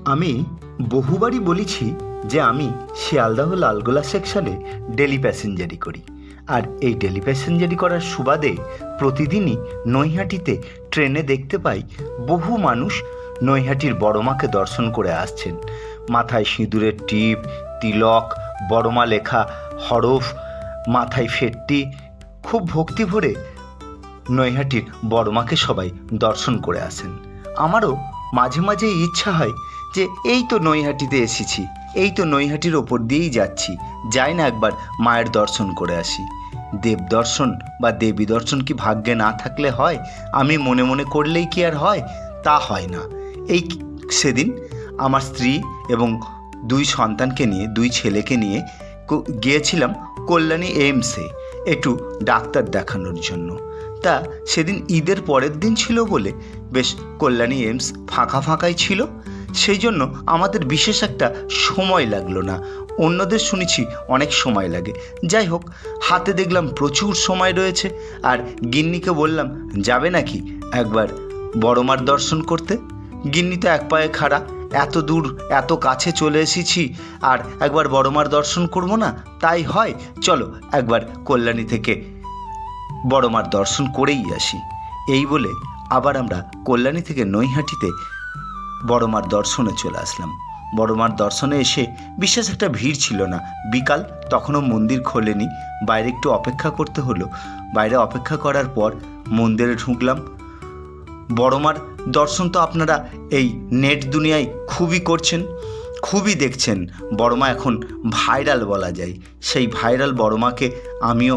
আমি বহুবারই বলেছি যে আমি শিয়ালদহ লালগোলা সেকশনে ডেলি প্যাসেঞ্জারি করি। আর এই ডেলি প্যাসেঞ্জারি করার সুবাদে প্রতিদিনই নৈহাটিতে ট্রেনে দেখতে পাই বহু মানুষ নৈহাটির বড়মাকে দর্শন করে আসছেন। মাথায় সিঁদুরের টিপ, তিলক, বড়মা লেখা হরফ, মাথায় ফেটটি, খুব ভক্তি ভরে নৈহাটির বড়মাকে সবাই দর্শন করে আসেন। আমারও মাঝে মাঝে ইচ্ছা হয় যে এই তো নৈহাটিতে এসেছি, এই তো নৈহাটির ওপর দিয়েই যাচ্ছি, যাই না একবার মায়ের দর্শন করে আসি। দেব দর্শন বা দেবী দর্শন কি ভাগ্যে না থাকলে হয়? আমি মনে মনে করলেই কি আর হয়? তা হয় না। এই সেদিন আমার স্ত্রী এবং দুই সন্তানকে নিয়ে, দুই ছেলেকে নিয়ে গিয়েছিলাম কল্যাণী এইমসে একটু ডাক্তার দেখানোর জন্য। তা সেদিন ঈদের পরের দিন ছিল বলে বেশ কল্যাণী এইমস ফাঁকাই ছিল। সেই জন্য আমাদের বিশেষ একটা সময় লাগলো না। অন্যদের শুনেছি অনেক সময় লাগে। যাই হোক, হাতে দেখলাম প্রচুর সময় রয়েছে। আর গিন্নিকে বললাম, যাবে নাকি একবার বড়মার দর্শন করতে? গিন্নি তো এক পায়ে খাড়া, এত দূর এত কাছে চলে এসেছি, আর একবার বড়মার দর্শন করবো না? তাই হয়, চলো একবার কল্যাণী থেকে বড়মার দর্শন করেই আসি। এই বলে আবার আমরা কল্যাণী থেকে নৈহাটিতে বড়মার দর্শনে চলে আসলাম। বড়মার দর্শনে এসে বিশেষ একটা ভিড় ছিল না। বিকাল, তখনও মন্দির খোলেনি। বাইরে একটু অপেক্ষা করতে হলো। বাইরে অপেক্ষা করার পর মন্দিরে ঢুকলাম। বড়মার দর্শন তো আপনারা এই নেট দুনিয়ায় খুবই করছেন, খুবই দেখছেন। বড়মা এখন ভাইরাল বলা যায়। সেই ভাইরাল বড়মাকে আমিও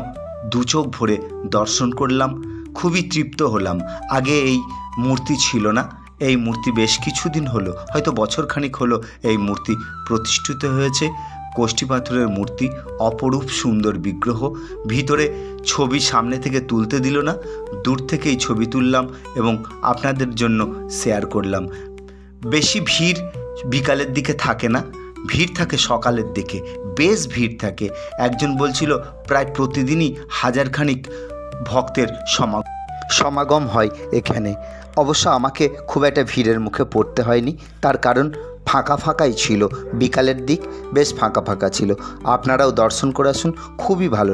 দু চোখ ভরে দর্শন করলাম, খুবই তৃপ্ত হলাম। আগে এই মূর্তি ছিল না। এই মূর্তি বেশ কিছুদিন হলো, হয়তো বছরখানিক হলো এই মূর্তি প্রতিষ্ঠিত হয়েছে। কোষ্ঠী পাথরের মূর্তি, অপরূপ সুন্দর বিগ্রহ। ভিতরে ছবি সামনে থেকে তুলতে দিল না, দূর থেকেই ছবি তুললাম এবং আপনাদের জন্য শেয়ার করলাম। বেশি ভিড় বিকালের দিকে থাকে না, ভিড় থাকে সকালের দিকে, বেশ ভিড় থাকে। একজন বলছিল প্রায় প্রতিদিনই হাজারখানিক ভক্তের সমাগম হয় এখানে। অবশ্য আমাকে খুব একটা ভিড়ের মুখে পড়তে হয়নি, তার কারণ ফাঁকাই ছিল। বিকালের দিক বেশ ফাঁকা ছিল। আপনারাও দর্শন করে আসুন, খুবই ভালো।